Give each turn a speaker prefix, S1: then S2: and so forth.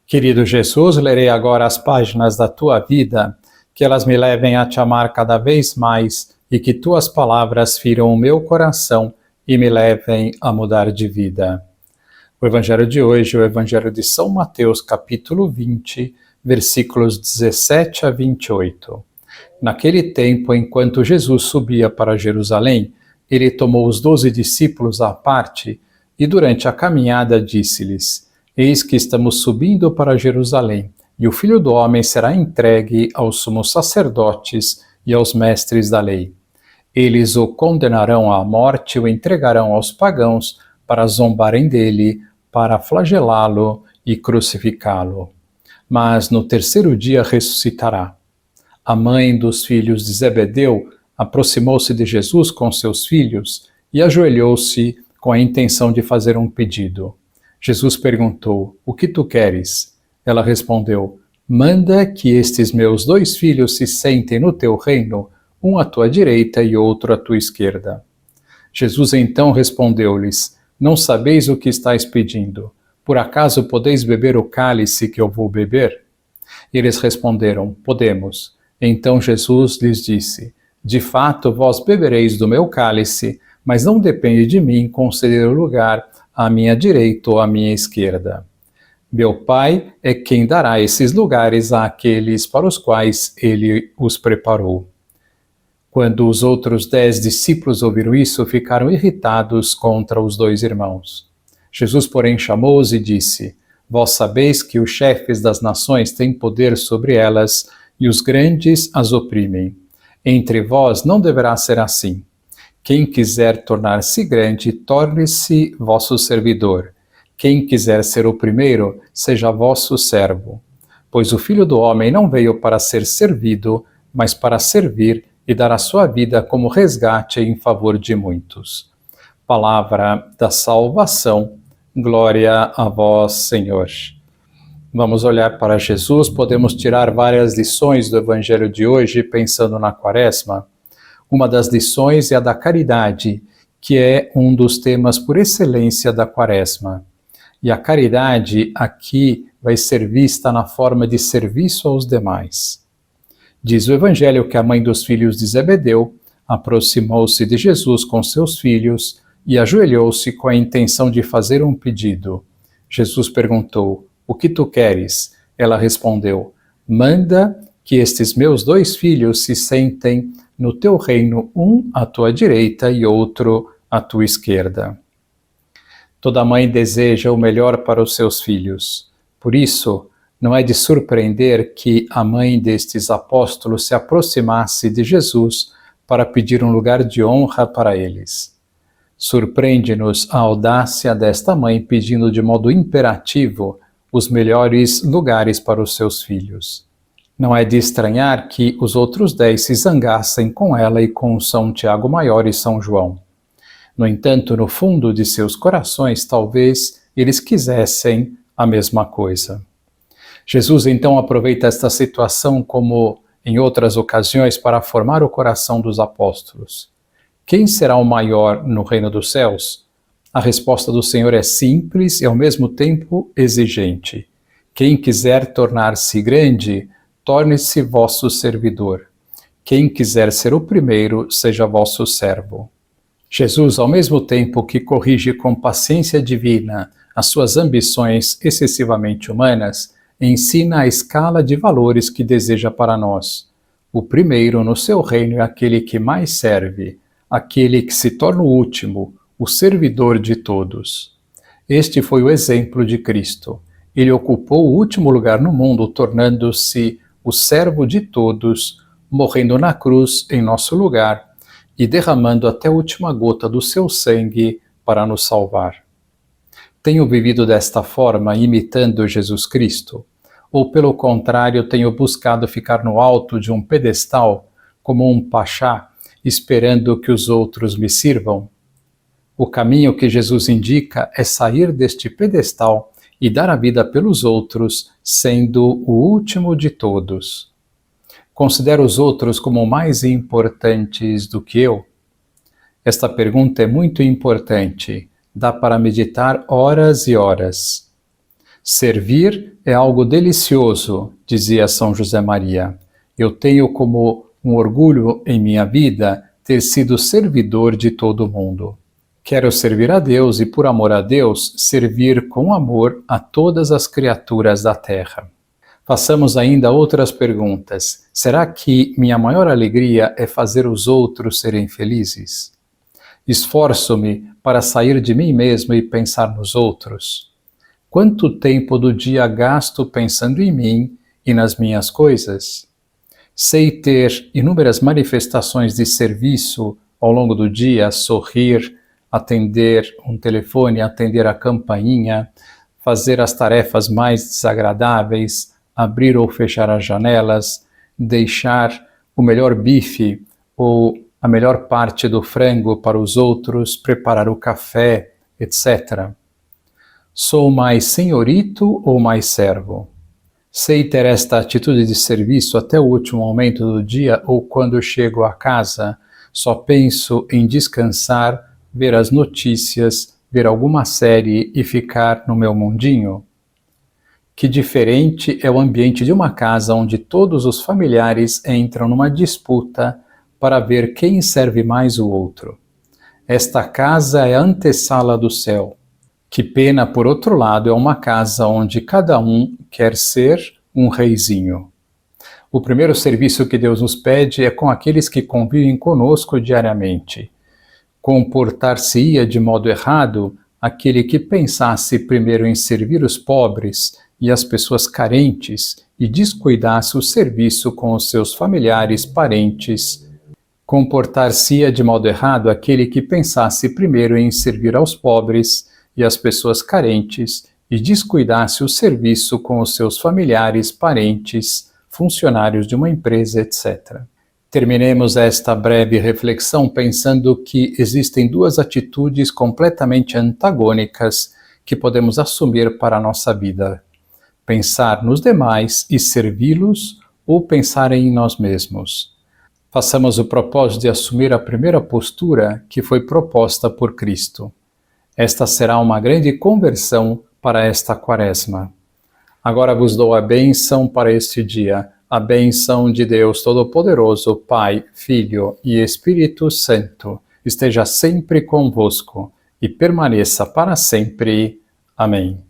S1: Querido Jesus, lerei agora as páginas da tua vida, que elas me levem a te amar cada vez mais e que tuas palavras firam o meu coração e me levem a mudar de vida. O Evangelho de hoje é o Evangelho de São Mateus, capítulo 20, versículos 17 a 28. Naquele tempo, enquanto Jesus subia para Jerusalém, ele tomou os 12 discípulos à parte e durante a caminhada disse-lhes: Eis que estamos subindo para Jerusalém, e o Filho do Homem será entregue aos sumos sacerdotes e aos mestres da lei. Eles o condenarão à morte e o entregarão aos pagãos para zombarem dele, para flagelá-lo e crucificá-lo. Mas no terceiro dia ressuscitará. A mãe dos filhos de Zebedeu aproximou-se de Jesus com seus filhos e ajoelhou-se com a intenção de fazer um pedido. Jesus perguntou: O que tu queres? Ela respondeu: Manda que estes meus 2 filhos se sentem no teu reino, um à tua direita e outro à tua esquerda. Jesus então respondeu-lhes: Não sabeis o que estáis pedindo. Por acaso podeis beber o cálice que eu vou beber? Eles responderam: Podemos. Então Jesus lhes disse: De fato, vós bebereis do meu cálice, mas não depende de mim conceder o lugar à minha direita ou à minha esquerda. Meu Pai é quem dará esses lugares àqueles para os quais ele os preparou. Quando os outros 10 discípulos ouviram isso, ficaram irritados contra os 2 irmãos. Jesus, porém, chamou-os e disse: Vós sabeis que os chefes das nações têm poder sobre elas e os grandes as oprimem. Entre vós não deverá ser assim. Quem quiser tornar-se grande, torne-se vosso servidor. Quem quiser ser o primeiro, seja vosso servo. Pois o Filho do Homem não veio para ser servido, mas para servir e dar a sua vida como resgate em favor de muitos. Palavra da salvação, glória a vós, Senhor. Vamos olhar para Jesus, podemos tirar várias lições do Evangelho de hoje pensando na Quaresma. Uma das lições é a da caridade, que é um dos temas por excelência da Quaresma. E a caridade aqui vai ser vista na forma de serviço aos demais. Diz o Evangelho que a mãe dos filhos de Zebedeu aproximou-se de Jesus com seus filhos e ajoelhou-se com a intenção de fazer um pedido. Jesus perguntou: O que tu queres? Ela respondeu: Manda que estes meus 2 filhos se sentem no teu reino, um à tua direita e outro à tua esquerda. Toda mãe deseja o melhor para os seus filhos. Por isso, não é de surpreender que a mãe destes apóstolos se aproximasse de Jesus para pedir um lugar de honra para eles. Surpreende-nos a audácia desta mãe pedindo de modo imperativo os melhores lugares para os seus filhos. Não é de estranhar que os outros 10 se zangassem com ela e com São Tiago Maior e São João. No entanto, no fundo de seus corações, talvez eles quisessem a mesma coisa. Jesus então aproveita esta situação, como em outras ocasiões, para formar o coração dos apóstolos. Quem será o maior no reino dos céus? A resposta do Senhor é simples e ao mesmo tempo exigente. Quem quiser tornar-se grande, torne-se vosso servidor. Quem quiser ser o primeiro, seja vosso servo. Jesus, ao mesmo tempo que corrige com paciência divina as suas ambições excessivamente humanas, ensina a escala de valores que deseja para nós. O primeiro no seu reino é aquele que mais serve, aquele que se torna o último, o servidor de todos. Este foi o exemplo de Cristo. Ele ocupou o último lugar no mundo, tornando-se o servo de todos, morrendo na cruz em nosso lugar e derramando até a última gota do seu sangue para nos salvar. Tenho vivido desta forma, imitando Jesus Cristo? Ou, pelo contrário, tenho buscado ficar no alto de um pedestal, como um pachá, esperando que os outros me sirvam? O caminho que Jesus indica é sair deste pedestal e dar a vida pelos outros, sendo o último de todos. Considero os outros como mais importantes do que eu? Esta pergunta é muito importante. Dá para meditar horas e horas. Servir é algo delicioso, dizia São José Maria. Eu tenho como um orgulho em minha vida ter sido servidor de todo mundo. Quero servir a Deus e, por amor a Deus, servir com amor a todas as criaturas da terra. Façamos ainda outras perguntas. Será que minha maior alegria é fazer os outros serem felizes? Esforço-me para sair de mim mesmo e pensar nos outros? Quanto tempo do dia gasto pensando em mim e nas minhas coisas? Sei ter inúmeras manifestações de serviço ao longo do dia, sorrir, atender um telefone, atender a campainha, fazer as tarefas mais desagradáveis, abrir ou fechar as janelas, deixar o melhor bife ou a melhor parte do frango para os outros, preparar o café, etc. Sou mais senhorito ou mais servo? Sei ter esta atitude de serviço até o último momento do dia ou quando chego a casa, só penso em descansar, ver as notícias, ver alguma série e ficar no meu mundinho? Que diferente é o ambiente de uma casa onde todos os familiares entram numa disputa para ver quem serve mais o outro. Esta casa é a antessala do céu. Que pena, por outro lado, é uma casa onde cada um quer ser um reizinho. O primeiro serviço que Deus nos pede é com aqueles que convivem conosco diariamente. Comportar-se-ia de modo errado aquele que pensasse primeiro em servir os pobres e as pessoas carentes e descuidasse o serviço com os seus familiares, parentes. Comportar-se-ia de modo errado aquele que pensasse primeiro em servir aos pobres e as pessoas carentes e descuidasse o serviço com os seus familiares, parentes, funcionários de uma empresa, etc. Terminemos esta breve reflexão pensando que existem duas atitudes completamente antagônicas que podemos assumir para a nossa vida: pensar nos demais e servi-los ou pensar em nós mesmos. Façamos o propósito de assumir a primeira postura que foi proposta por Cristo. Esta será uma grande conversão para esta quaresma. Agora vos dou a bênção para este dia, a bênção de Deus Todo-Poderoso, Pai, Filho e Espírito Santo, esteja sempre convosco e permaneça para sempre. Amém.